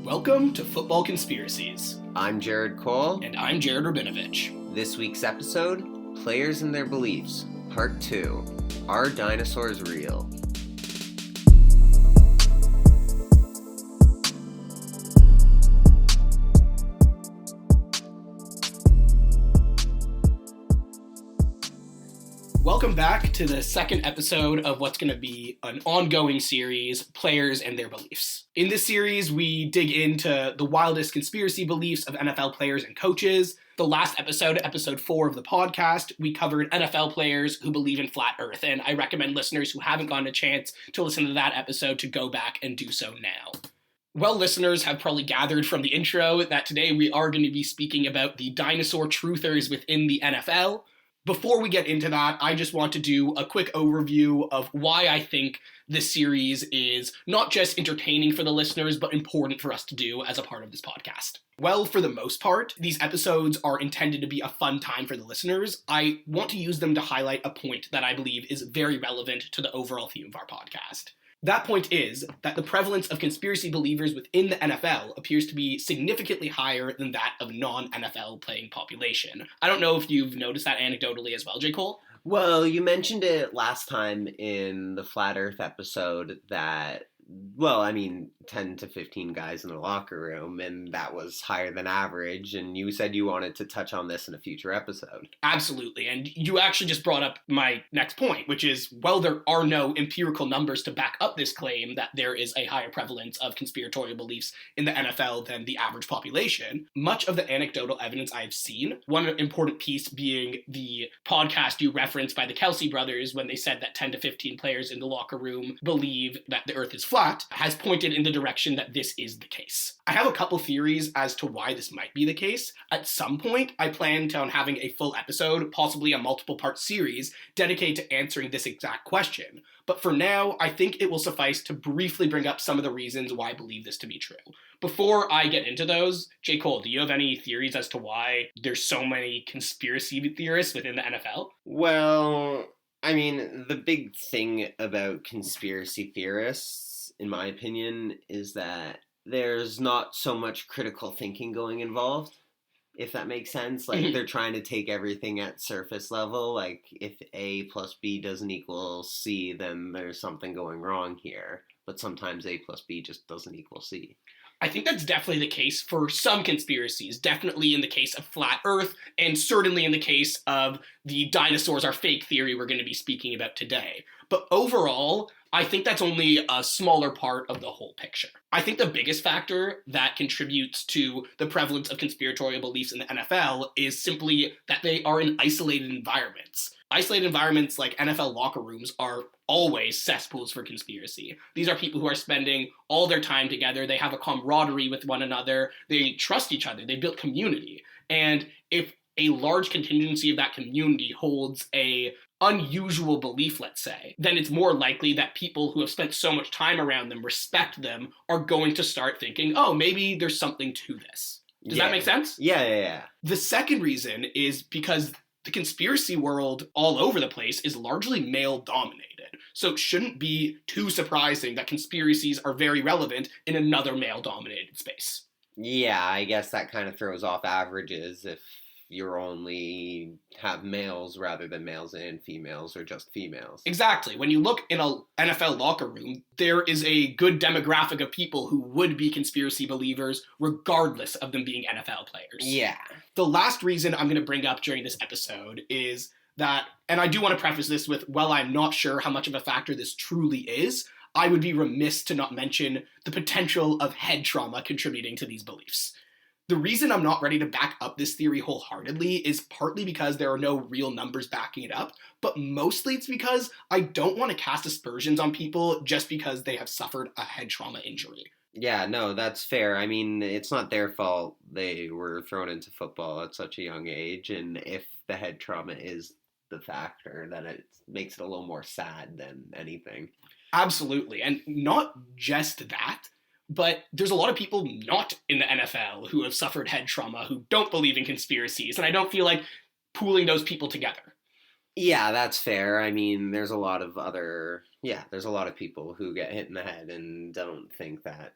Welcome to Football Conspiracies. I'm Jared Cole. And I'm Jared Rabinovich. This week's episode, Players and Their Beliefs, Part 2. Are dinosaurs real? Welcome back to the second episode of what's going to be an ongoing series, Players and Their Beliefs. In this series, we dig into the wildest conspiracy beliefs of NFL players and coaches. The last episode, episode 4 of the podcast, we covered NFL players who believe in flat Earth, and I recommend listeners who haven't gotten a chance to listen to that episode to go back and do so now. Well, listeners have probably gathered from the intro that today we are going to be speaking about the dinosaur truthers within the NFL. Before we get into that, I just want to do a quick overview of why I think this series is not just entertaining for the listeners, but important for us to do as a part of this podcast. Well, for the most part, these episodes are intended to be a fun time for the listeners. I want to use them to highlight a point that I believe is very relevant to the overall theme of our podcast. That point is that the prevalence of conspiracy believers within the NFL appears to be significantly higher than that of non-NFL playing population. I don't know if you've noticed that anecdotally as well, J. Cole? Well, you mentioned it last time in the Flat Earth episode that, 10 to 15 guys in the locker room, and that was higher than average, and you said you wanted to touch on this in a future episode. Absolutely, and you actually just brought up my next point, which is, well, there are no empirical numbers to back up this claim that there is a higher prevalence of conspiratorial beliefs in the NFL than the average population. Much of the anecdotal evidence I've seen, one important piece being the podcast you referenced by the Kelsey brothers when they said that 10 to 15 players in the locker room believe that the earth is flat, has pointed in the direction that this is the case. I have a couple theories as to why this might be the case. At some point, I plan on having a full episode, possibly a multiple-part series, dedicated to answering this exact question. But for now, I think it will suffice to briefly bring up some of the reasons why I believe this to be true. Before I get into those, J. Cole, do you have any theories as to why there's so many conspiracy theorists within the NFL? Well, the big thing about conspiracy theorists, in my opinion, is that there's not so much critical thinking going involved, if that makes sense. Like, they're trying to take everything at surface level. Like, if A plus B doesn't equal C, then there's something going wrong here. But sometimes A plus B just doesn't equal C. I think that's definitely the case for some conspiracies, definitely in the case of flat Earth, and certainly in the case of the dinosaurs are fake theory we're going to be speaking about today. But overall, I think that's only a smaller part of the whole picture. I think the biggest factor that contributes to the prevalence of conspiratorial beliefs in the NFL is simply that they are in isolated environments. Isolated environments like NFL locker rooms are always cesspools for conspiracy. These are people who are spending all their time together. They have a camaraderie with one another. They trust each other. They build community. And if a large contingency of that community holds a unusual belief, let's say, then it's more likely that people who have spent so much time around them, respect them, are going to start thinking, oh, maybe there's something to this. Does that make sense? Yeah. The second reason is because the conspiracy world all over the place is largely male-dominated. So it shouldn't be too surprising that conspiracies are very relevant in another male-dominated space. Yeah, I guess that kind of throws off averages if you only have males rather than males and females, or just females. Exactly. When you look in an NFL locker room, there is a good demographic of people who would be conspiracy believers regardless of them being NFL players. Yeah. The last reason I'm going to bring up during this episode is that, and I do want to preface this with, while I'm not sure how much of a factor this truly is, I would be remiss to not mention the potential of head trauma contributing to these beliefs. The reason I'm not ready to back up this theory wholeheartedly is partly because there are no real numbers backing it up, but mostly it's because I don't want to cast aspersions on people just because they have suffered a head trauma injury. Yeah, no, that's fair. It's not their fault they were thrown into football at such a young age, and if the head trauma is the factor, then it makes it a little more sad than anything. Absolutely, and not just that, but there's a lot of people not in the NFL who have suffered head trauma who don't believe in conspiracies, and I don't feel like pooling those people together. Yeah, that's fair. There's a lot of people who get hit in the head and don't think that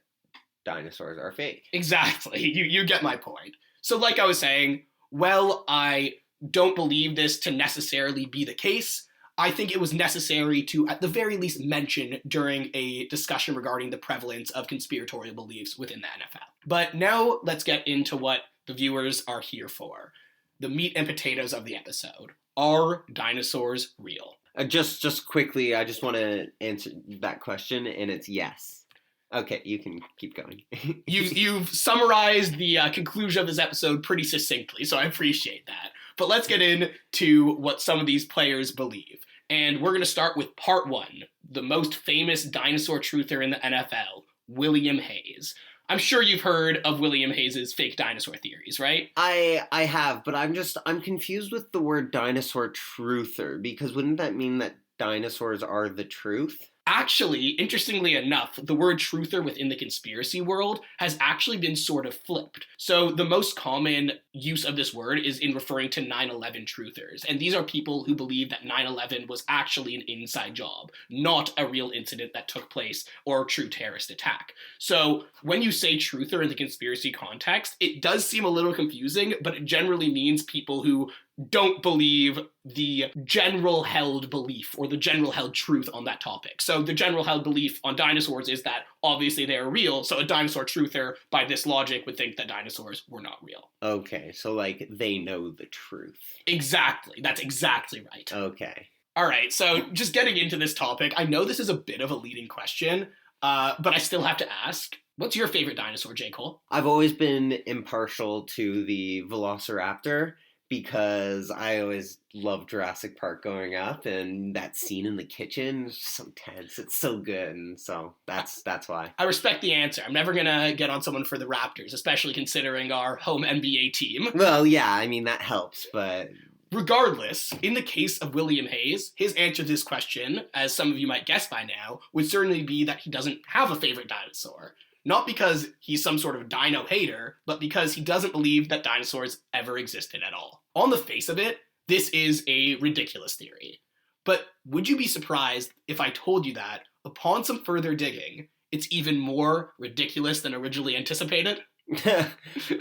dinosaurs are fake. Exactly. You get my point. So like I was saying, well, I don't believe this to necessarily be the case. I think it was necessary to, at the very least, mention during a discussion regarding the prevalence of conspiratorial beliefs within the NFL. But now let's get into what the viewers are here for. The meat and potatoes of the episode. Are dinosaurs real? Just quickly, I just want to answer that question, and it's yes. Okay, you can keep going. You've summarized the conclusion of this episode pretty succinctly, so I appreciate that. But let's get into what some of these players believe. And we're going to start with part one, the most famous dinosaur truther in the NFL, William Hayes. I'm sure you've heard of William Hayes' fake dinosaur theories, right? I have, but I'm confused with the word dinosaur truther, because wouldn't that mean that dinosaurs are the truth? Actually, interestingly enough, the word truther within the conspiracy world has actually been sort of flipped. So the most common use of this word is in referring to 9/11 truthers. And these are people who believe that 9/11 was actually an inside job, not a real incident that took place or a true terrorist attack. So when you say truther in the conspiracy context, it does seem a little confusing, but it generally means people who don't believe the general held belief or the general held truth on that topic. So the general held belief on dinosaurs is that obviously they are real, so a dinosaur truther, by this logic, would think that dinosaurs were not real. Okay, so like they know the truth. Exactly, that's exactly right. Okay. All right, so just getting into this topic, I know this is a bit of a leading question, but I still have to ask, what's your favorite dinosaur, J. Cole? I've always been impartial to the Velociraptor, because I always loved Jurassic Park growing up, and that scene in the kitchen is so tense. It's so good, and so that's why. I respect the answer. I'm never gonna get on someone for the Raptors, especially considering our home NBA team. Well, yeah, I mean, that helps, but... Regardless, in the case of William Hayes, his answer to this question, as some of you might guess by now, would certainly be that he doesn't have a favorite dinosaur. Not because he's some sort of dino hater, but because he doesn't believe that dinosaurs ever existed at all. On the face of it, this is a ridiculous theory. But would you be surprised if I told you that, upon some further digging, it's even more ridiculous than originally anticipated?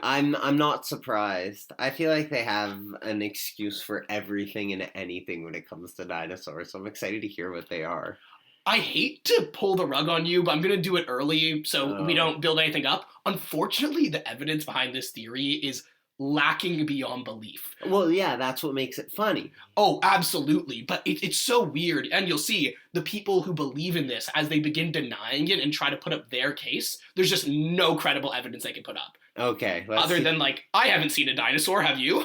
I'm not surprised. I feel like they have an excuse for everything and anything when it comes to dinosaurs, so I'm excited to hear what they are. I hate to pull the rug on you, but I'm going to do it early so we don't build anything up. Unfortunately, the evidence behind this theory is lacking beyond belief. Well, yeah, that's what makes it funny. Oh, absolutely. But it's so weird. And you'll see the people who believe in this, as they begin denying it and try to put up their case, there's just no credible evidence they can put up. Okay. Other than, like, I haven't seen a dinosaur, have you?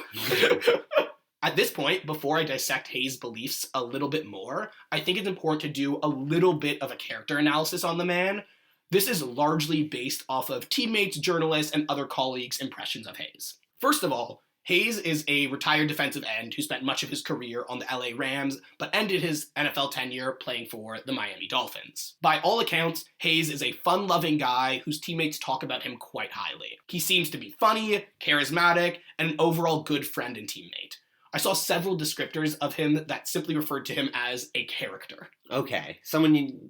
At this point, before I dissect Hayes' beliefs a little bit more, I think it's important to do a little bit of a character analysis on the man. This is largely based off of teammates, journalists, and other colleagues' impressions of Hayes. First of all, Hayes is a retired defensive end who spent much of his career on the LA Rams, but ended his NFL tenure playing for the Miami Dolphins. By all accounts, Hayes is a fun-loving guy whose teammates talk about him quite highly. He seems to be funny, charismatic, and an overall good friend and teammate. I saw several descriptors of him that simply referred to him as a character. Okay,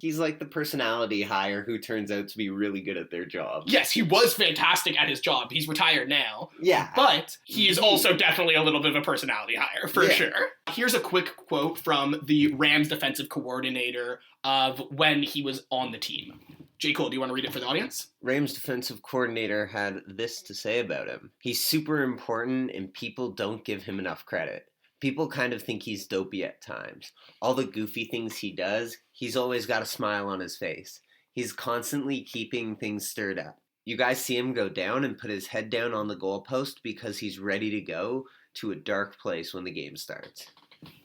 he's like the personality hire who turns out to be really good at their job. Yes, he was fantastic at his job. He's retired now. Yeah. But he is also definitely a little bit of a personality hire, for sure. Here's a quick quote from the Rams defensive coordinator of when he was on the team. J. Cole, do you want to read it for the audience? Rams defensive coordinator had this to say about him. He's super important and people don't give him enough credit. People kind of think he's dopey at times. All the goofy things he does, he's always got a smile on his face. He's constantly keeping things stirred up. You guys see him go down and put his head down on the goalpost because he's ready to go to a dark place when the game starts.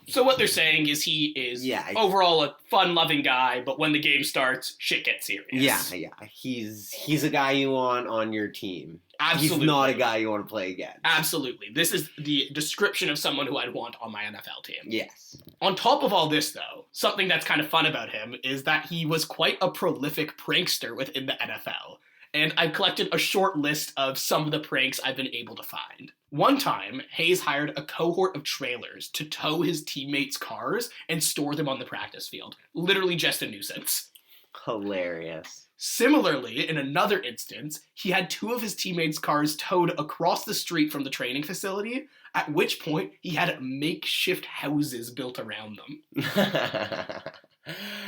So what they're saying is he is overall a fun-loving guy, but when the game starts, shit gets serious. Yeah. He's a guy you want on your team. Absolutely. He's not a guy you want to play against. Absolutely. This is the description of someone who I'd want on my NFL team. Yes. On top of all this, though, something that's kind of fun about him is that he was quite a prolific prankster within the NFL. And I've collected a short list of some of the pranks I've been able to find. One time, Hayes hired a cohort of trailers to tow his teammates' cars and store them on the practice field. Literally just a nuisance. Hilarious. Similarly, in another instance, he had two of his teammates' cars towed across the street from the training facility, at which point he had makeshift houses built around them.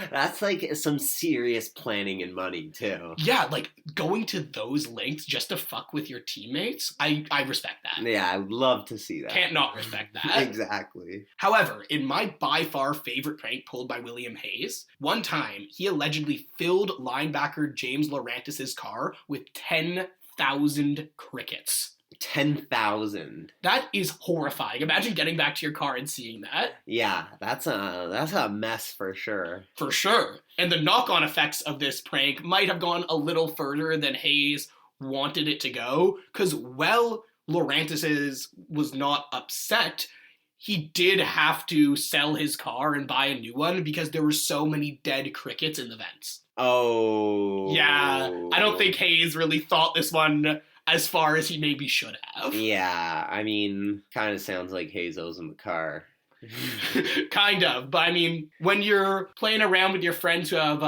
That's like some serious planning and money, too. Yeah, like going to those lengths just to fuck with your teammates, I respect that. Yeah, I would love to see that. Can't not respect that. Exactly. However, in my by far favorite prank pulled by William Hayes, one time he allegedly filled linebacker James Laurantis' car with 10,000 crickets. 10,000. That is horrifying. Imagine getting back to your car and seeing that. Yeah, that's a mess for sure. For sure. And the knock-on effects of this prank might have gone a little further than Hayes wanted it to go, because while Laurantis was not upset, he did have to sell his car and buy a new one because there were so many dead crickets in the vents. Oh. Yeah, I don't think Hayes really thought this one as far as he maybe should have. Yeah, I mean, kind of sounds like Hayes owes him a car. Kind of, but I mean, when you're playing around with your friends who have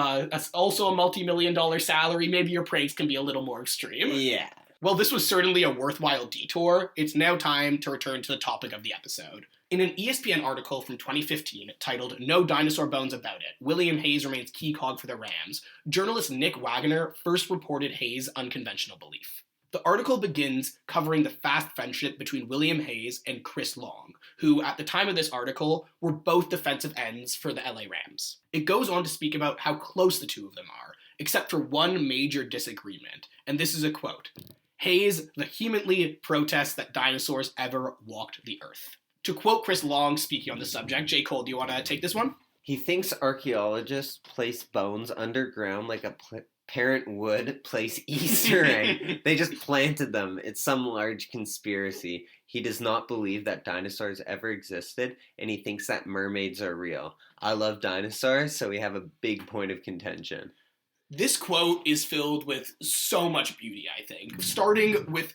also a multi-million-dollar salary, maybe your pranks can be a little more extreme. Yeah. Well, this was certainly a worthwhile detour. It's now time to return to the topic of the episode. In an ESPN article from 2015 titled "No Dinosaur Bones About It, William Hayes Remains Key Cog for the Rams," journalist Nick Wagner first reported Hayes' unconventional belief. The article begins covering the fast friendship between William Hayes and Chris Long, who, at the time of this article, were both defensive ends for the LA Rams. It goes on to speak about how close the two of them are, except for one major disagreement, and this is a quote. Hayes vehemently protests that dinosaurs ever walked the earth. To quote Chris Long speaking on the subject, J. Cole, do you want to take this one? He thinks archaeologists place bones underground like a parent would place Easter egg. They just planted them. It's some large conspiracy. He does not believe that dinosaurs ever existed, and he thinks that mermaids are real. I love dinosaurs, so we have a big point of contention. This quote is filled with so much beauty, I think. Starting with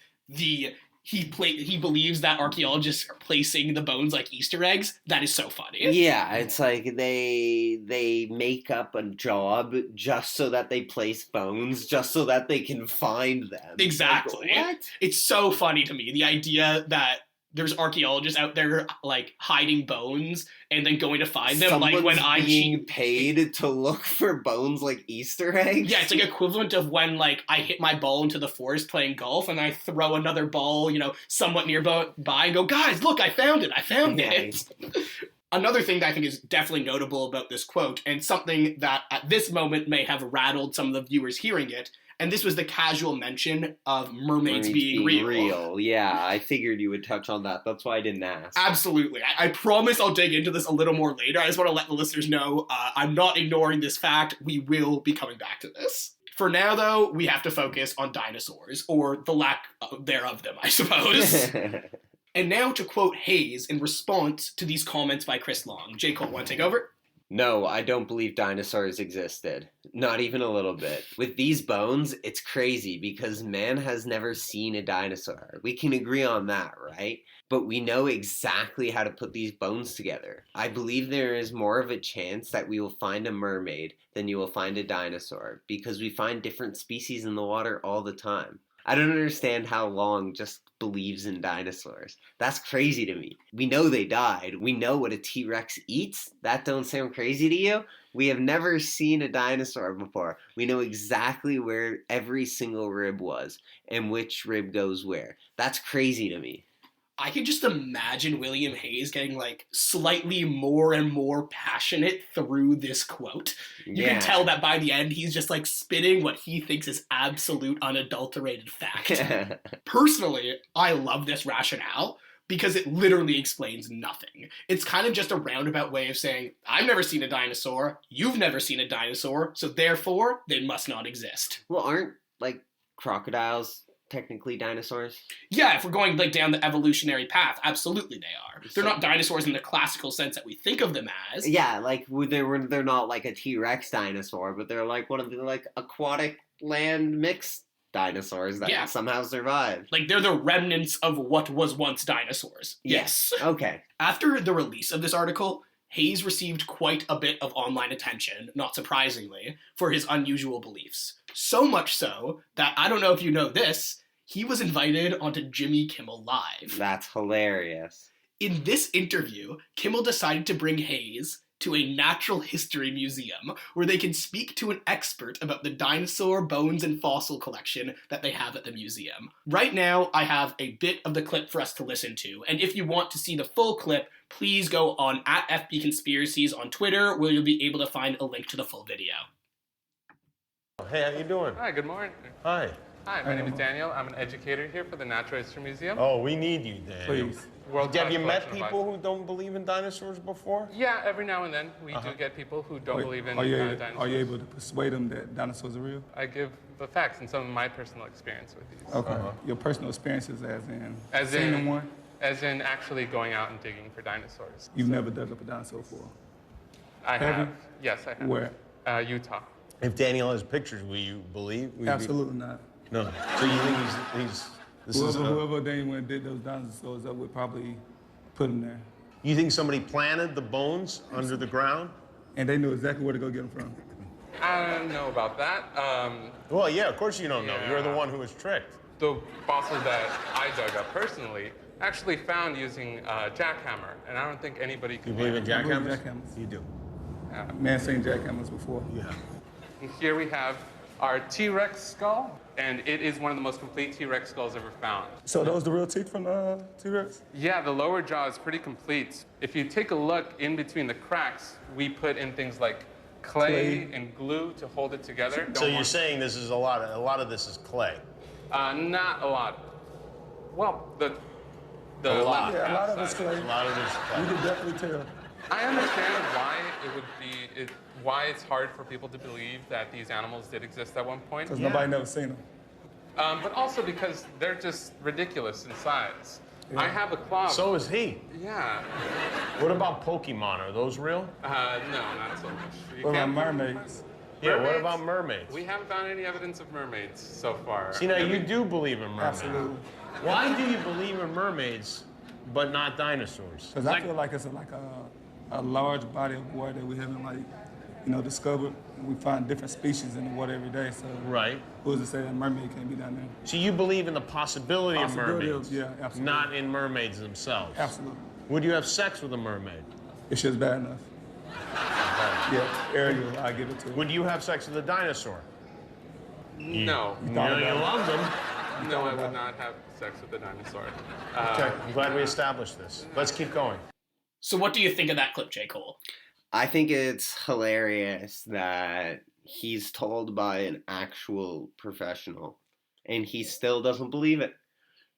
he believes that archaeologists are placing the bones like Easter eggs. That is so funny. Yeah, it's like they make up a job just so that they place bones, just so that they can find them. Exactly. Like, what? It's so funny to me, the idea that there's archaeologists out there like hiding bones and then going to find them. Someone's like when I'm being paid to look for bones like Easter eggs. Yeah, it's like equivalent of when like I hit my ball into the forest playing golf and I throw another ball, somewhat nearby and go, guys, look, I found it. Another thing that I think is definitely notable about this quote, and something that at this moment may have rattled some of the viewers hearing it, and this was the casual mention of mermaids being real. Yeah, I figured you would touch on that. That's why I didn't ask. Absolutely. I promise I'll dig into this a little more later. I just want to let the listeners know I'm not ignoring this fact. We will be coming back to this. For now, though, we have to focus on dinosaurs, or the lack thereof them, I suppose. And now to quote Hayes in response to these comments by Chris Long. J. Cole, want to take over? No, I don't believe dinosaurs existed. Not even a little bit. With these bones, it's crazy because man has never seen a dinosaur. We can agree on that, right? But we know exactly how to put these bones together. I believe there is more of a chance that we will find a mermaid than you will find a dinosaur because we find different species in the water all the time. I don't understand how Long just believes in dinosaurs. That's crazy to me. We know they died. We know what a T-Rex eats. That don't sound crazy to you? We have never seen a dinosaur before. We know exactly where every single rib was and which rib goes where. That's crazy to me. I can just imagine William Hayes getting like slightly more and more passionate through this quote. You can tell that by the end he's just like spitting what he thinks is absolute unadulterated fact. Personally, I love this rationale because it literally explains nothing. It's kind of just a roundabout way of saying, I've never seen a dinosaur, you've never seen a dinosaur, so therefore they must not exist. Well, aren't like crocodiles technically dinosaurs? Yeah, if we're going like down the evolutionary path, absolutely they are. They're not dinosaurs in the classical sense that we think of them as. Yeah, like they're not like a T-Rex dinosaur, but they're like one of the like aquatic land mixed dinosaurs that somehow survived. Like they're the remnants of what was once dinosaurs. Yes. Okay. After the release of this article, Hayes received quite a bit of online attention, not surprisingly, for his unusual beliefs. So much so that, I don't know if you know this, he was invited onto Jimmy Kimmel Live. That's hilarious. In this interview, Kimmel decided to bring Hayes to a natural history museum where they can speak to an expert about the dinosaur bones and fossil collection that they have at the museum. Right now, I have a bit of the clip for us to listen to, and if you want to see the full clip, please go on @FBConspiracies on Twitter, where you'll be able to find a link to the full video. Hey, how you doing? Hi, good morning. Hi. Hi, my name is Daniel. I'm an educator here for the Natural History Museum. Oh, we need you, Dan. Please. Have you met people who don't believe in dinosaurs before? Yeah, every now and then we do get people who don't believe in dinosaurs. Are you able to persuade them that dinosaurs are real? I give the facts and some of my personal experience with these. Okay. Your personal experiences As seeing in one? As in actually going out and digging for dinosaurs. You've never dug up a dinosaur before? I Have have. you? Yes, I have. Where? Utah. If Daniel has pictures, will you believe? Absolutely not. No. So you think he's this is Whoever they went and did those dinosaurs up would probably put them there. You think somebody planted the bones under the ground? And they knew exactly where to go get them from. I don't know about that. Well, yeah, of course you don't know. You're the Yeah. one who was tricked. The fossils that I dug up personally actually found using a jackhammer, and I don't think anybody You can. believe in I believe jackhammers? jackhammers. You do. Man seen jackhammers before. Yeah. And here we have our T-Rex skull, and it is one of the most complete T-Rex skulls ever found. So those the real teeth from T-Rex? Yeah, the lower jaw is pretty complete. If you take a look in between the cracks, we put in things like clay and glue to hold it together. So you're saying this is a lot of this is clay. Not a lot. Well, the A lot. Yeah, a lot of outside. it's clay. A lot of this is You clay. can definitely tell. I understand why it would be why it's hard for people to believe that these animals did exist at one point. Because nobody never seen them. But also because they're just ridiculous in size. I have a claw. So is he. Yeah. What about Pokemon? Are those real? No, not so much. You What about can't- mermaids? Yeah, what Mermaids? about mermaids? We haven't found any evidence of mermaids so far. See, now you do believe in mermaids. Absolutely. Why do you believe in mermaids, but not dinosaurs? Because I feel like it's like a large body of water that we haven't discovered. We find different species in the water every day. So Right. who's to say that mermaid can't be down there? So you believe in the possibility of Possibility of- mermaids, yeah, absolutely. not in mermaids themselves. Absolutely. Would you have sex with a mermaid? It's just bad enough. Yeah, Ariel, I give it to her. Would you have sex with a dinosaur? No. You know you love them. No, I would not have sex with a dinosaur. Okay, I'm glad we established this. Let's keep going. So what do you think of that clip, J. Cole? I think it's hilarious that he's told by an actual professional and he still doesn't believe it.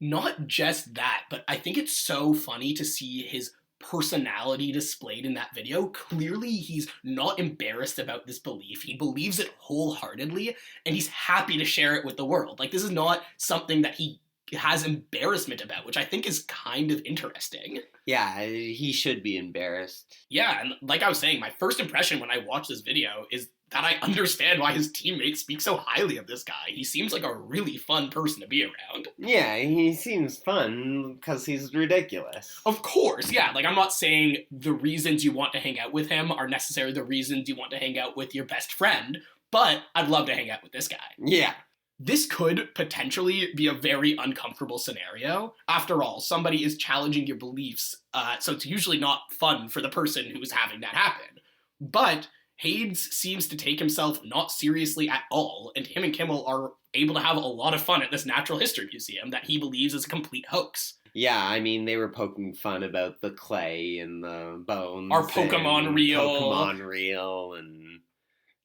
Not just that, but I think it's so funny to see his personality displayed in that video. Clearly, he's not embarrassed about this belief. He believes it wholeheartedly, and he's happy to share it with the world. Like, this is not something that he has embarrassment about, which I think is kind of interesting. Yeah, he should be embarrassed. Yeah, and like I was saying, my first impression when I watched this video is that I understand why his teammates speak so highly of this guy. He seems like a really fun person to be around. Yeah, he seems fun because he's ridiculous. Of course, yeah. Like, I'm not saying the reasons you want to hang out with him are necessarily the reasons you want to hang out with your best friend, but I'd love to hang out with this guy. Yeah. This could potentially be a very uncomfortable scenario. After all, somebody is challenging your beliefs, so it's usually not fun for the person who is having that happen. But Hayes seems to take himself not seriously at all, and him and Kimmel are able to have a lot of fun at this natural history museum that he believes is a complete hoax. Yeah, I mean, they were poking fun about the clay and the bones. Our Pokemon and reel. Pokemon reel, and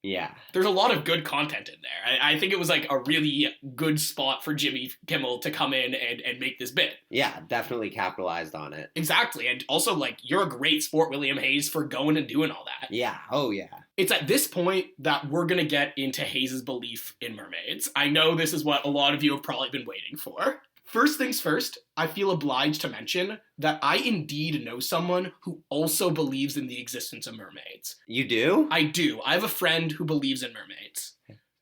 yeah. There's a lot of good content in there. I think it was like a really good spot for Jimmy Kimmel to come in and make this bit. Yeah, definitely capitalized on it. Exactly, and also, like, you're a great sport, William Hayes, for going and doing all that. Yeah, oh yeah. It's at this point that we're gonna get into Hayes' belief in mermaids. I know this is what a lot of you have probably been waiting for. First things first, I feel obliged to mention that I indeed know someone who also believes in the existence of mermaids. You do? I do. I have a friend who believes in mermaids.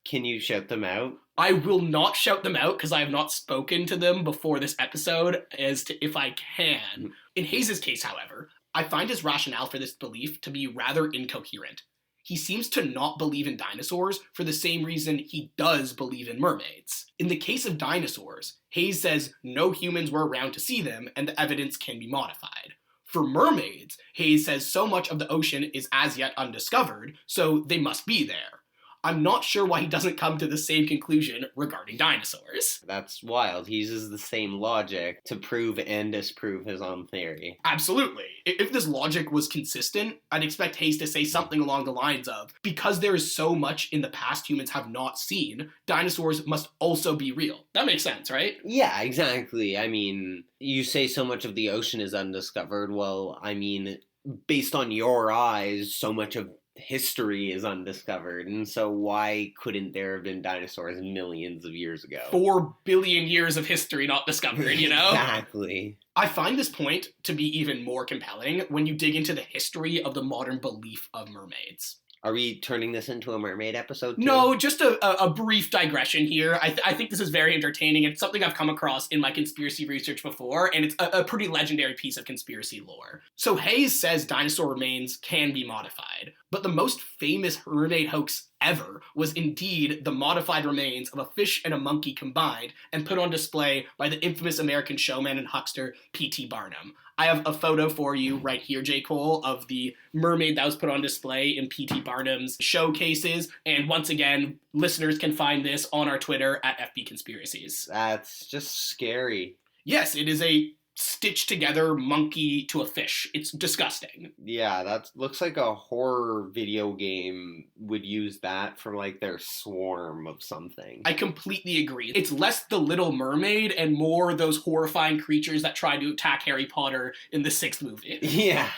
Can you shout them out? I will not shout them out because I have not spoken to them before this episode as to if I can. In Hayes' case, however, I find his rationale for this belief to be rather incoherent. He seems to not believe in dinosaurs for the same reason he does believe in mermaids. In the case of dinosaurs, Hayes says no humans were around to see them and the evidence can be modified. For mermaids, Hayes says so much of the ocean is as yet undiscovered, so they must be there. I'm not sure why he doesn't come to the same conclusion regarding dinosaurs. That's wild. He uses the same logic to prove and disprove his own theory. Absolutely. If this logic was consistent, I'd expect Hayes to say something along the lines of, because there is so much in the past humans have not seen, dinosaurs must also be real. That makes sense, right? Yeah, exactly. I mean, you say so much of the ocean is undiscovered. Well, I mean, based on your eyes, so much of history is undiscovered, and so why couldn't there have been dinosaurs millions of years ago? 4 billion years of history not discovered, you know? Exactly. I find this point to be even more compelling when you dig into the history of the modern belief of mermaids. Are we turning this into a mermaid episode too? No, just a brief digression here. I think this is very entertaining. It's something I've come across in my conspiracy research before, and it's a pretty legendary piece of conspiracy lore. So Hayes says dinosaur remains can be modified, but the most famous mermaid hoax ever was indeed the modified remains of a fish and a monkey combined and put on display by the infamous American showman and huckster P.T. Barnum. I have a photo for you right here, J. Cole, of the mermaid that was put on display in P.T. Barnum's showcases. And once again, listeners can find this on our Twitter at FB Conspiracies. That's just scary. Yes, it is a stitched together monkey to a fish. It's disgusting. Yeah, that looks like a horror video game would use that for like their swarm of something. I completely agree. It's less the Little Mermaid and more those horrifying creatures that try to attack Harry Potter in the 6th movie. Yeah.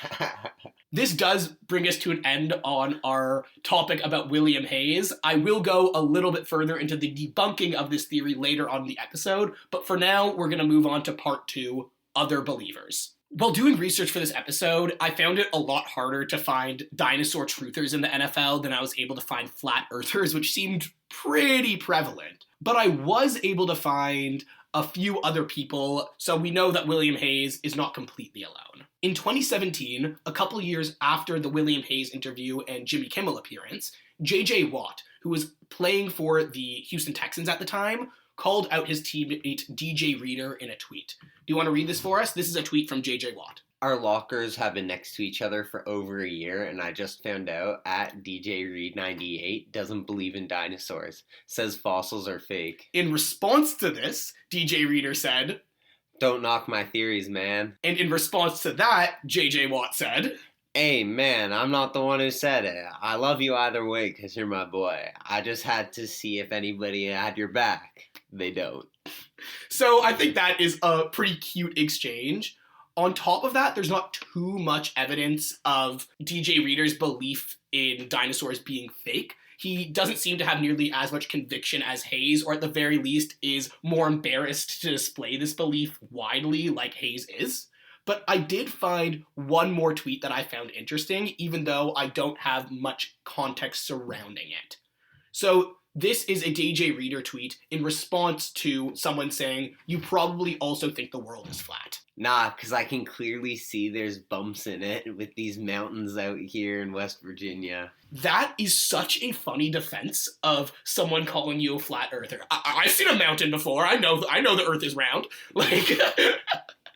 This does bring us to an end on our topic about William Hayes. I will go a little bit further into the debunking of this theory later on in the episode, but for now, we're going to move on to part 2, Other Believers. While doing research for this episode, I found it a lot harder to find dinosaur truthers in the NFL than I was able to find flat earthers, which seemed pretty prevalent. But I was able to find a few other people, so we know that William Hayes is not completely alone. In 2017, a couple years after the William Hayes interview and Jimmy Kimmel appearance, J.J. Watt, who was playing for the Houston Texans at the time, called out his teammate DJ Reader in a tweet. Do you want to read this for us? This is a tweet from JJ Watt. Our lockers have been next to each other for over a year, and I just found out at DJ Reed 98 doesn't believe in dinosaurs. Says fossils are fake. In response to this, DJ Reader said, "Don't knock my theories, man." And in response to that, JJ Watt said, "Hey, man, I'm not the one who said it. I love you either way because you're my boy. I just had to see if anybody had your back. They don't." So I think that is a pretty cute exchange. On top of that, there's not too much evidence of DJ Reader's belief in dinosaurs being fake. He doesn't seem to have nearly as much conviction as Hayes, or at the very least is more embarrassed to display this belief widely like Hayes is. But I did find one more tweet that I found interesting, even though I don't have much context surrounding it. So this is a DJ Reader tweet in response to someone saying, "You probably also think the world is flat." Nah, because I can clearly see there's bumps in it with these mountains out here in West Virginia. That is such a funny defense of someone calling you a flat earther. I've seen a mountain before. I know the earth is round. Like,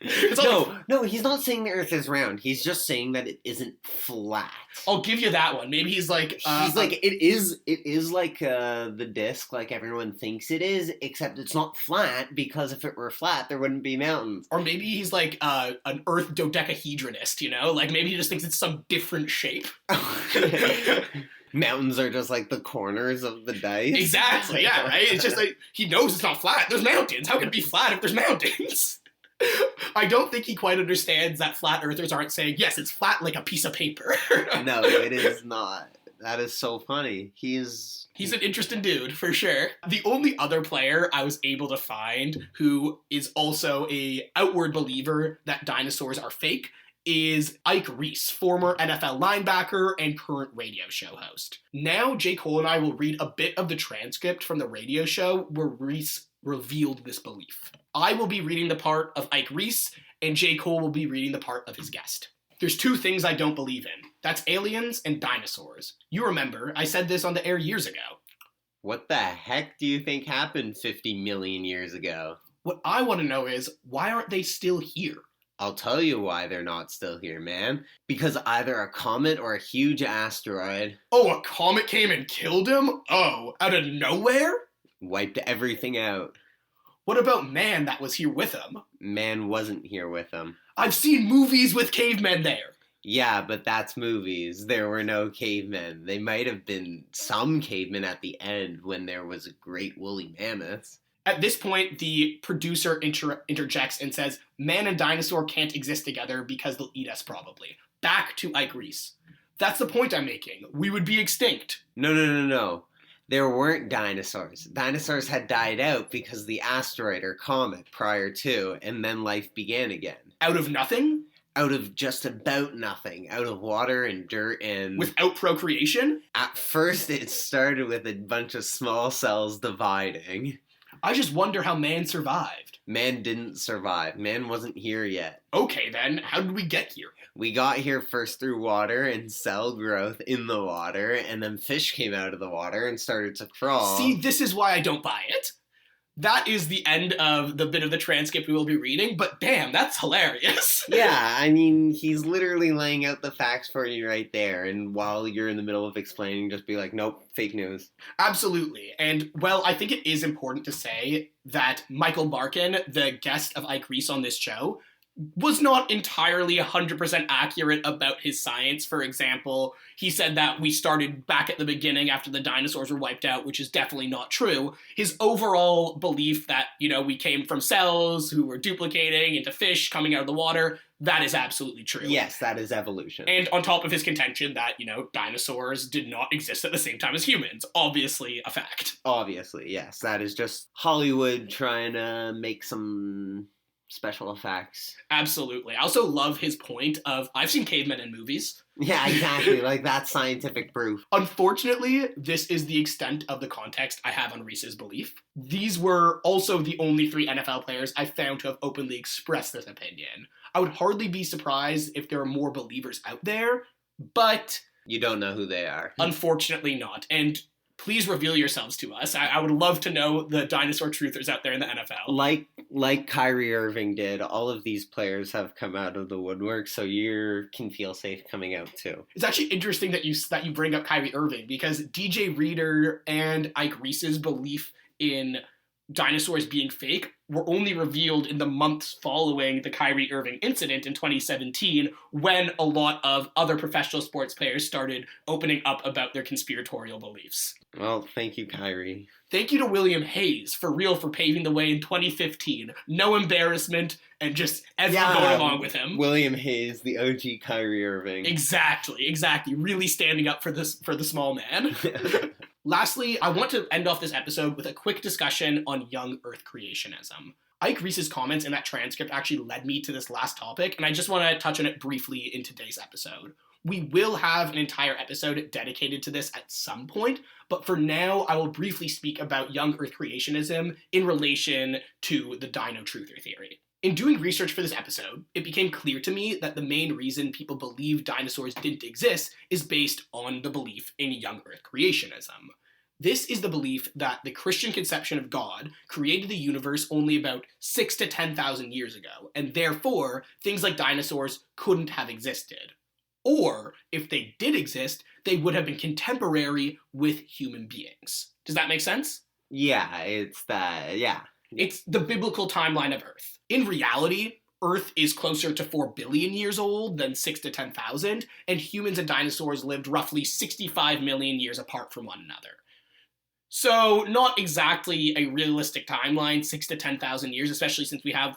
it's No, he's not saying the earth is round. He's just saying that it isn't flat. I'll give you that one. Maybe he's like... he's like, it is like the disc like everyone thinks it is, except it's not flat, because if it were flat, there wouldn't be mountains. Or maybe he's like an earth dodecahedronist, you know? Like, maybe he just thinks it's some different shape. Mountains are just like the corners of the dice. Exactly, yeah, right? It's just like, he knows it's not flat. There's mountains. How can it be flat if there's mountains? I don't think he quite understands that flat earthers aren't saying, yes, it's flat like a piece of paper. No, it is not. That is so funny. He's an interesting dude, for sure. The only other player I was able to find who is also a outward believer that dinosaurs are fake is Ike Reese, former NFL linebacker and current radio show host. Now, J. Cole and I will read a bit of the transcript from the radio show where Reese revealed this belief. I will be reading the part of Ike Reese, and J. Cole will be reading the part of his guest. There's two things I don't believe in. That's aliens and dinosaurs. You remember, I said this on the air years ago. What the heck do you think happened 50 million years ago? What I want to know is, why aren't they still here? I'll tell you why they're not still here, man. Because either a comet or a huge asteroid Oh, a comet came and killed him? Oh, out of nowhere? wiped everything out. What about man that was here with him? Man wasn't here with them. I've seen movies with cavemen there. Yeah, but that's movies. There were no cavemen. They might have been some cavemen at the end when there was a great woolly mammoth. At this point, the producer interjects and says, man and dinosaur can't exist together because they'll eat us probably. Back to Ike Reese. That's the point I'm making. We would be extinct. No. There weren't dinosaurs. Dinosaurs had died out because of the asteroid or comet prior to, and then life began again. Out of nothing? Out of just about nothing. Out of water and dirt and... Without procreation? At first, it started with a bunch of small cells dividing. I just wonder how man survived. Man didn't survive. Man wasn't here yet. Okay then, how did we get here? We got here first through water and cell growth in the water, and then fish came out of the water and started to crawl. See, this is why I don't buy it. That is the end of the bit of the transcript we will be reading, but damn, that's hilarious. Yeah, I mean, he's literally laying out the facts for you right there, and while you're in the middle of explaining, just be like, nope, fake news. Absolutely. And, well, I think it is important to say that Michael Barkin, the guest of Ike Reese on this show, was not entirely 100% accurate about his science. For example, he said that we started back at the beginning after the dinosaurs were wiped out, which is definitely not true. His overall belief that, we came from cells who were duplicating into fish coming out of the water, that is absolutely true. Yes, that is evolution. And on top of his contention that, dinosaurs did not exist at the same time as humans. Obviously a fact. Obviously, yes. That is just Hollywood trying to make some special effects. Absolutely. I also love his point of, I've seen cavemen in movies. Yeah, exactly. Like, that's scientific proof. Unfortunately, this is the extent of the context I have on Reese's belief. These were also the only 3 NFL players I found to have openly expressed this opinion. I would hardly be surprised if there are more believers out there, but... You don't know who they are. Unfortunately not. And please reveal yourselves to us. I would love to know the dinosaur truthers out there in the NFL. Like Kyrie Irving did, all of these players have come out of the woodwork, so you can feel safe coming out too. It's actually interesting that you bring up Kyrie Irving, because DJ Reader and Ike Reese's belief in dinosaurs being fake were only revealed in the months following the Kyrie Irving incident in 2017, when a lot of other professional sports players started opening up about their conspiratorial beliefs. Well, thank you, Kyrie. Thank you to William Hayes, for paving the way in 2015. No embarrassment, and just everyone going along with him. William Hayes, the OG Kyrie Irving. Exactly. Really standing up for the small man. Lastly, I want to end off this episode with a quick discussion on young Earth creationism. Ike Reese's comments in that transcript actually led me to this last topic, and I just want to touch on it briefly in today's episode. We will have an entire episode dedicated to this at some point, but for now, I will briefly speak about young Earth creationism in relation to the dino truther theory. In doing research for this episode, it became clear to me that the main reason people believe dinosaurs didn't exist is based on the belief in young Earth creationism. This is the belief that the Christian conception of God created the universe only about 6,000 to 10,000 years ago, and therefore, things like dinosaurs couldn't have existed. Or, if they did exist, they would have been contemporary with human beings. Does that make sense? Yeah, it's that, yeah. It's the biblical timeline of Earth. In reality, Earth is closer to 4 billion years old than 6,000 to 10,000, and humans and dinosaurs lived roughly 65 million years apart from one another. So, not exactly a realistic timeline, 6,000 to 10,000 years, especially since we have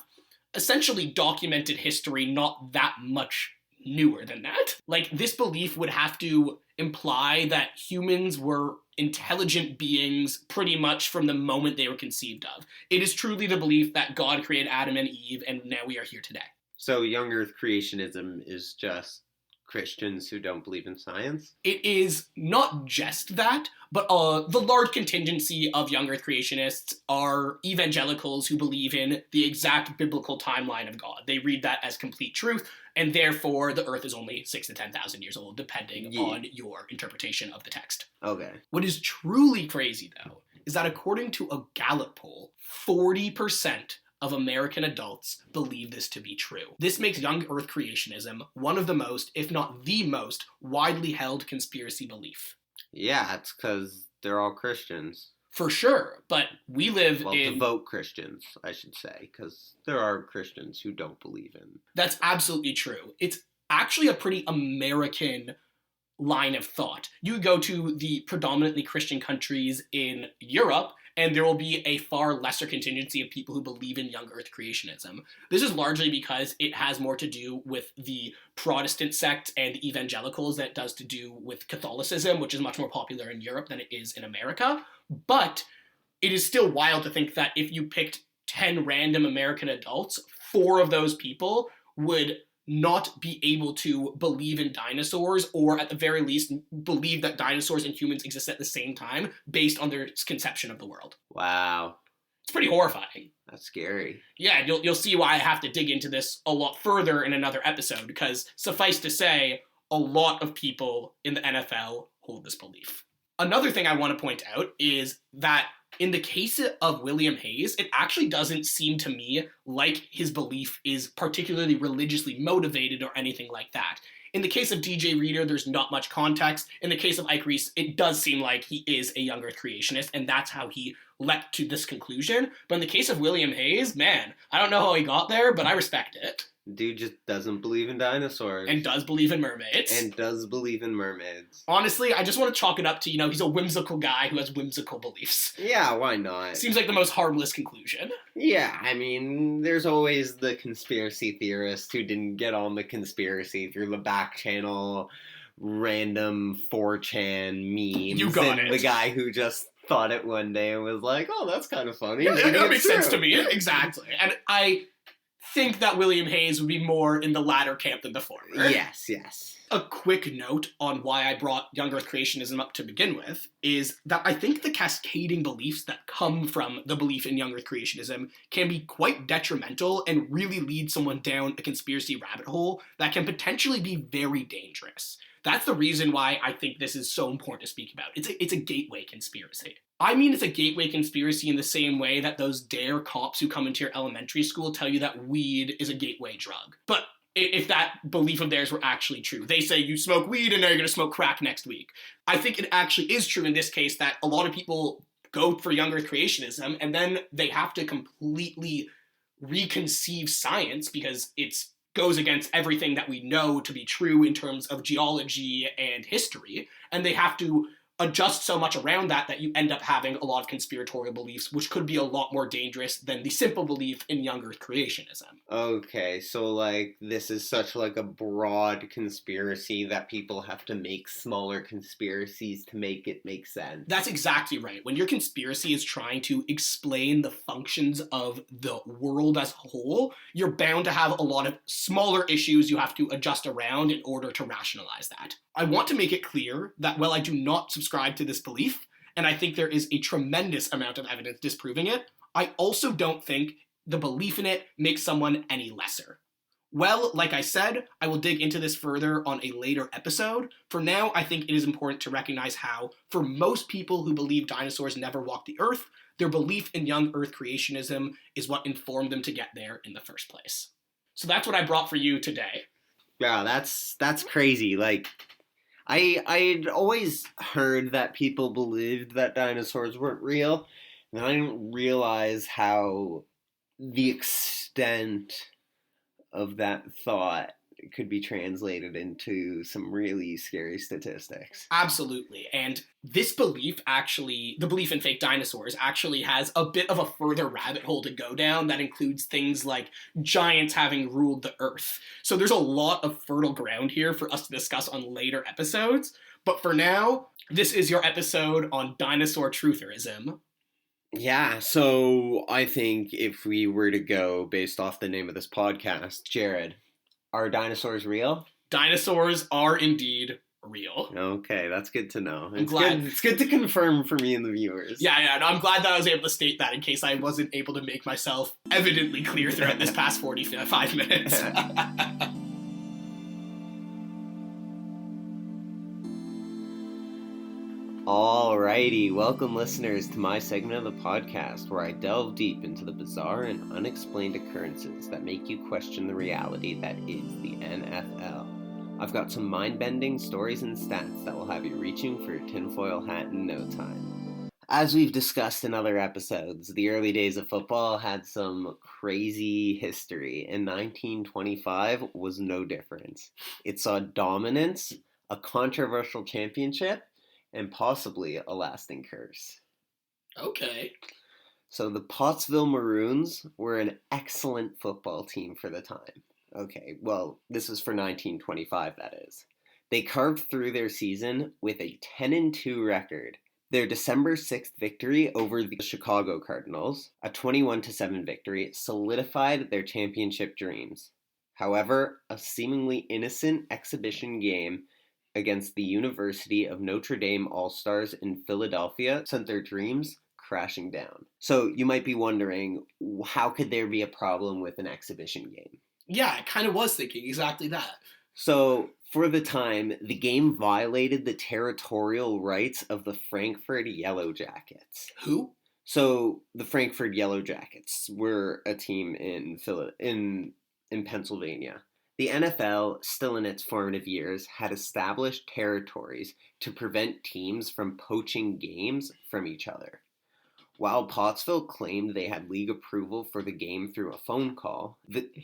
essentially documented history not that much newer than that. Like, this belief would have to imply that humans were intelligent beings pretty much from the moment they were conceived of. It is truly the belief that God created Adam and Eve, and now we are here today. So young Earth creationism is just Christians who don't believe in science? It is not just that, but the large contingency of young Earth creationists are evangelicals who believe in the exact biblical timeline of God. They read that as complete truth, and therefore the Earth is only 6,000 to 10,000 years old, depending on your interpretation of the text. Okay. What is truly crazy, though, is that according to a Gallup poll, 40% of American adults believe this to be true. This makes young Earth creationism one of the most, if not the most, widely held conspiracy belief. Yeah, it's because they're all Christians. For sure, but we live in... devout Christians, I should say, because there are Christians who don't believe in... That's absolutely true. It's actually a pretty American line of thought. You go to the predominantly Christian countries in Europe, and there will be a far lesser contingency of people who believe in young Earth creationism. This is largely because it has more to do with the Protestant sect and evangelicals than it does to do with Catholicism, which is much more popular in Europe than it is in America. But it is still wild to think that if you picked 10 random American adults, 4 of those people would not be able to believe in dinosaurs, or at the very least believe that dinosaurs and humans exist at the same time based on their conception of the world. Wow. It's pretty horrifying. That's scary. Yeah, you'll see why I have to dig into this a lot further in another episode, because suffice to say, a lot of people in the NFL hold this belief. Another thing I want to point out is that in the case of William Hayes, it actually doesn't seem to me like his belief is particularly religiously motivated or anything like that. In the case of DJ Reader, there's not much context. In the case of Ike Reese, it does seem like he is a young Earth creationist, and that's how he leapt to this conclusion. But in the case of William Hayes, man, I don't know how he got there, but I respect it. Dude just doesn't believe in dinosaurs. And does believe in mermaids. Honestly, I just want to chalk it up to, he's a whimsical guy who has whimsical beliefs. Yeah, why not? Seems like the most harmless conclusion. Yeah, I mean, there's always the conspiracy theorist who didn't get on the conspiracy through the back channel, random 4chan memes. You got it. The guy who just thought it one day and was like, oh, that's kind of funny. Yeah, that makes sense to me. Exactly. And I think that William Hayes would be more in the latter camp than the former. Yes. A quick note on why I brought young Earth creationism up to begin with is that I think the cascading beliefs that come from the belief in young Earth creationism can be quite detrimental and really lead someone down a conspiracy rabbit hole that can potentially be very dangerous. That's the reason why I think this is so important to speak about. It's a gateway conspiracy. I mean, it's a gateway conspiracy in the same way that those DARE cops who come into your elementary school tell you that weed is a gateway drug. But if that belief of theirs were actually true, they say you smoke weed and now you're going to smoke crack next week. I think it actually is true in this case that a lot of people go for young Earth creationism and then they have to completely reconceive science because it goes against everything that we know to be true in terms of geology and history, and they have to adjust so much around that you end up having a lot of conspiratorial beliefs, which could be a lot more dangerous than the simple belief in young Earth creationism. Okay, so this is such a broad conspiracy that people have to make smaller conspiracies to make it make sense. That's exactly right. When your conspiracy is trying to explain the functions of the world as a whole, you're bound to have a lot of smaller issues you have to adjust around in order to rationalize that. I want to make it clear that while I do not subscribe to this belief, and I think there is a tremendous amount of evidence disproving it, I also don't think the belief in it makes someone any lesser. Well, like I said, I will dig into this further on a later episode. For now, I think it is important to recognize how, for most people who believe dinosaurs never walked the Earth, their belief in young Earth creationism is what informed them to get there in the first place. So that's what I brought for you today. Yeah, that's crazy. I'd always heard that people believed that dinosaurs weren't real, and I didn't realize how the extent of that thought could be translated into some really scary statistics. Absolutely. And this belief the belief in fake dinosaurs actually has a bit of a further rabbit hole to go down that includes things like giants having ruled the Earth. So there's a lot of fertile ground here for us to discuss on later episodes. But for now, this is your episode on dinosaur trutherism. Yeah, so I think if we were to go based off the name of this podcast, Jared, are dinosaurs real? Dinosaurs are indeed real. Okay, that's good to know. I'm glad. It's good to confirm for me and the viewers. Yeah, no, I'm glad that I was able to state that in case I wasn't able to make myself evidently clear throughout this past 45 minutes. Alrighty, welcome listeners to my segment of the podcast where I delve deep into the bizarre and unexplained occurrences that make you question the reality that is the NFL. I've got some mind-bending stories and stats that will have you reaching for your tinfoil hat in no time. As we've discussed in other episodes, the early days of football had some crazy history, and 1925 was no different. It saw dominance, a controversial championship, and possibly a lasting curse. Okay. So the Pottsville Maroons were an excellent football team for the time. Okay, well, this was for 1925, that is. They carved through their season with a 10-2 record. Their December 6th victory over the Chicago Cardinals, a 21-7 victory, solidified their championship dreams. However, a seemingly innocent exhibition game against the University of Notre Dame All-Stars in Philadelphia sent their dreams crashing down. So you might be wondering, how could there be a problem with an exhibition game? Yeah, I kind of was thinking exactly that. So, for the time, the game violated the territorial rights of the Frankfurt Yellow Jackets. Who? So, the Frankfurt Yellow Jackets were a team in Pennsylvania. The NFL, still in its formative years, had established territories to prevent teams from poaching games from each other. While Pottsville claimed they had league approval for the game through a phone call,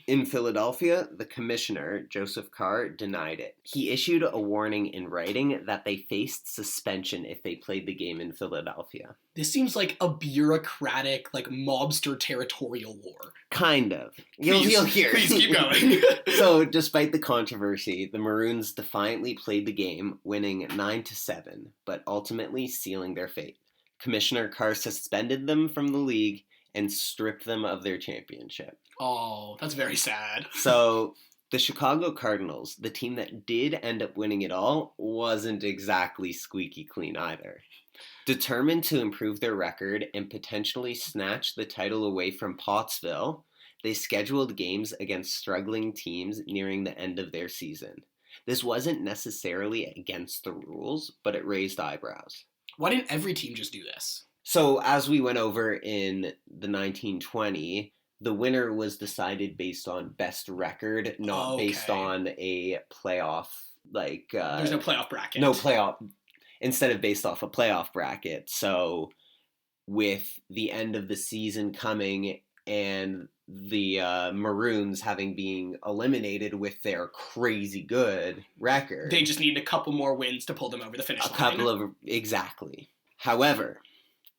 in Philadelphia, the commissioner, Joseph Carr, denied it. He issued a warning in writing that they faced suspension if they played the game in Philadelphia. This seems like a bureaucratic, mobster territorial war. Kind of. Please, You'll hear. Please keep going. So, despite the controversy, the Maroons defiantly played the game, winning 9-7, but ultimately sealing their fate. Commissioner Carr suspended them from the league and stripped them of their championship. Oh, that's very sad. So, the Chicago Cardinals, the team that did end up winning it all, wasn't exactly squeaky clean either. Determined to improve their record and potentially snatch the title away from Pottsville, they scheduled games against struggling teams nearing the end of their season. This wasn't necessarily against the rules, but it raised eyebrows. Why didn't every team just do this? So, as we went over in the 1920, the winner was decided based on best record, not based on a playoff, There's no playoff bracket. No playoff, instead of based off a playoff bracket. So, with the end of the season coming and the Maroons having been eliminated with their crazy good record, They just need a couple more wins to pull them over the finish line. Exactly. However,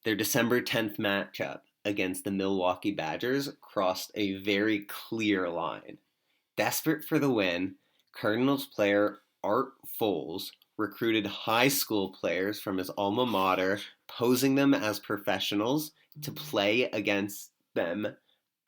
their December 10th matchup against the Milwaukee Badgers crossed a very clear line. Desperate for the win, Cardinals player Art Foles recruited high school players from his alma mater, posing them as professionals to play against them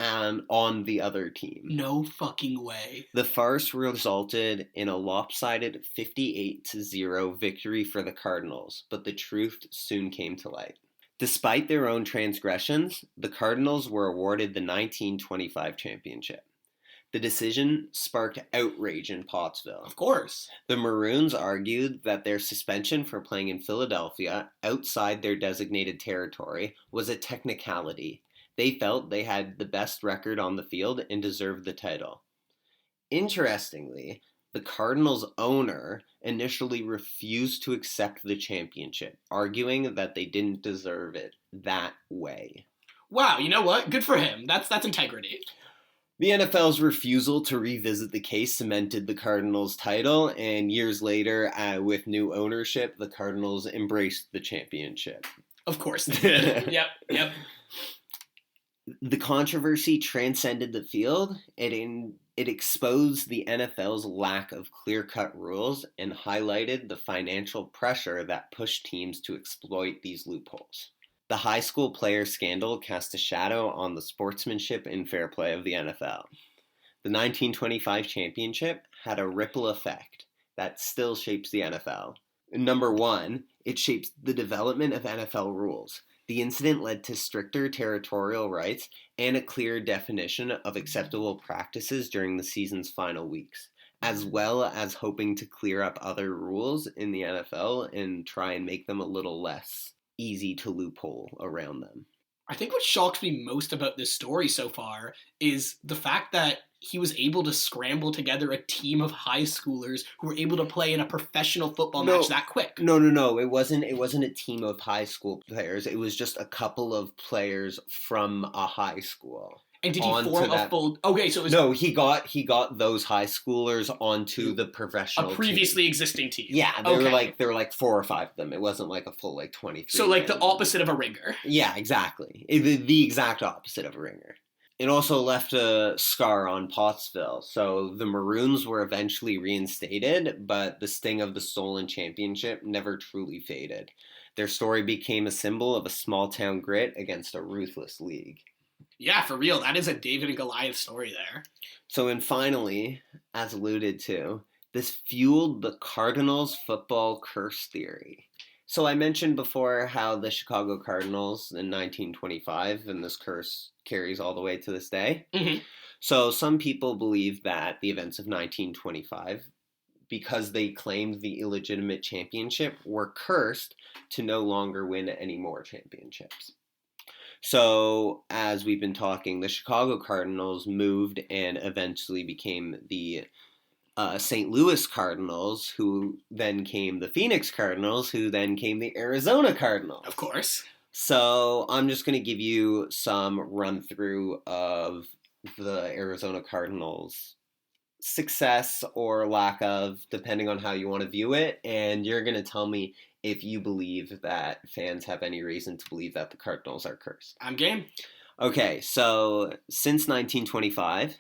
and on the other team. No fucking way. The farce resulted in a lopsided 58-0 victory for the Cardinals, but the truth soon came to light. Despite their own transgressions, the Cardinals were awarded the 1925 championship. The decision sparked outrage in Pottsville. Of course. The Maroons argued that their suspension for playing in Philadelphia, outside their designated territory, was a technicality. They felt they had the best record on the field and deserved the title. Interestingly, the Cardinals' owner initially refused to accept the championship, arguing that they didn't deserve it that way. Wow, you know what? Good for him. That's integrity. The NFL's refusal to revisit the case cemented the Cardinals' title, and years later, with new ownership, the Cardinals embraced the championship. Of course they did. Yep. The controversy transcended the field. It exposed the NFL's lack of clear-cut rules and highlighted the financial pressure that pushed teams to exploit these loopholes. The high school player scandal cast a shadow on the sportsmanship and fair play of the NFL. The 1925 championship had a ripple effect that still shapes the NFL. Number one, it shapes the development of NFL rules. The incident led to stricter territorial rights and a clear definition of acceptable practices during the season's final weeks, as well as hoping to clear up other rules in the NFL and try and make them a little less easy to loophole around them. I think what shocks me most about this story so far is the fact that he was able to scramble together a team of high schoolers who were able to play in a professional football match that quick. No. It wasn't a team of high school players. It was just a couple of players from a high school. And did he form a full... Okay, so it was... No, he got those high schoolers onto the professional a previously existing team. Yeah, there were like 4 or 5 of them. It wasn't like a full like 23. So like the opposite of a ringer. Yeah, exactly. The exact opposite of a ringer. It also left a scar on Pottsville. So the Maroons were eventually reinstated, but the sting of the stolen championship never truly faded. Their story became a symbol of a small town grit against a ruthless league. Yeah, for real. That is a David and Goliath story there. So, and finally, as alluded to, this fueled the Cardinals football curse theory. So I mentioned before how the Chicago Cardinals in 1925, and this curse carries all the way to this day. Mm-hmm. So some people believe that the events of 1925, because they claimed the illegitimate championship, were cursed to no longer win any more championships. So, as we've been talking, the Chicago Cardinals moved and eventually became the St. Louis Cardinals, who then came the Phoenix Cardinals, who then came the Arizona Cardinals. Of course. So, I'm just going to give you some run-through of the Arizona Cardinals' success or lack of, depending on how you want to view it, and you're going to tell me if you believe that fans have any reason to believe that the Cardinals are cursed. I'm game. Okay, so since 1925,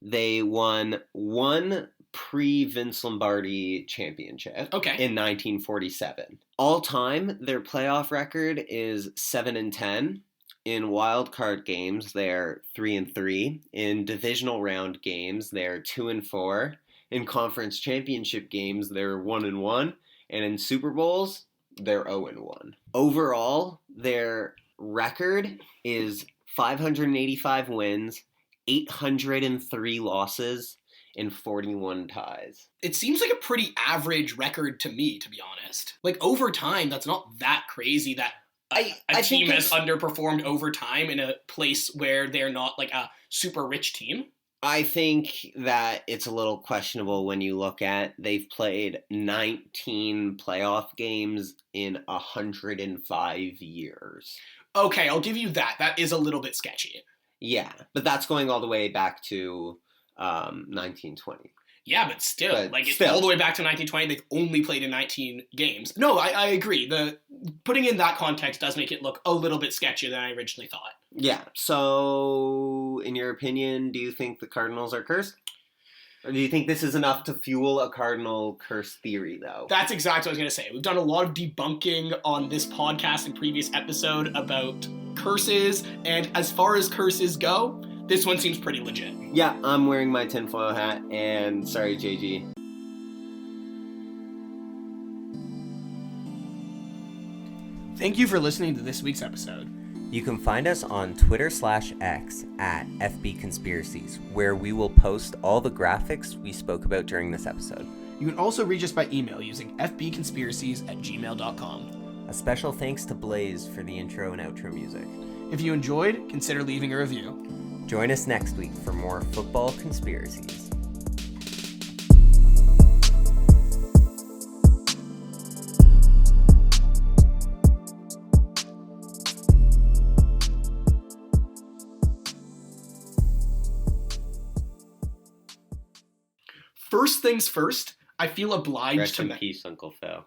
they won one pre-Vince Lombardi championship in 1947. All time, their playoff record is 7-10. In wildcard games, they're 3-3. In divisional round games, they're 2-4. In conference championship games, they're 1-1. And in Super Bowls, they're 0-1. Overall, their record is 585 wins, 803 losses, and 41 ties. It seems like a pretty average record to me, to be honest. Like, over time, that's not that crazy that a team has underperformed over time in a place where they're not, like, a super rich team. I think that it's a little questionable when you look at they've played 19 playoff games in 105 years. Okay, I'll give you that. That is a little bit sketchy. Yeah, but that's going all the way back to 1920. Yeah, but still, all the way back to 1920, they've only played in 19 games. No, I agree. Putting in that context does make it look a little bit sketchier than I originally thought. Yeah, so in your opinion, do you think the Cardinals are cursed? Or do you think this is enough to fuel a Cardinal curse theory, though? That's exactly what I was going to say. We've done a lot of debunking on this podcast and previous episode about curses, and as far as curses go, this one seems pretty legit. Yeah, I'm wearing my tinfoil hat, and sorry, JG. Thank you for listening to this week's episode. You can find us on Twitter/X at FBConspiracies, where we will post all the graphics we spoke about during this episode. You can also reach us by email using fbconspiracies@gmail.com. A special thanks to Blaze for the intro and outro music. If you enjoyed, consider leaving a review. Join us next week for more football conspiracies. First things first, I feel obliged Rest in peace, Uncle Phil.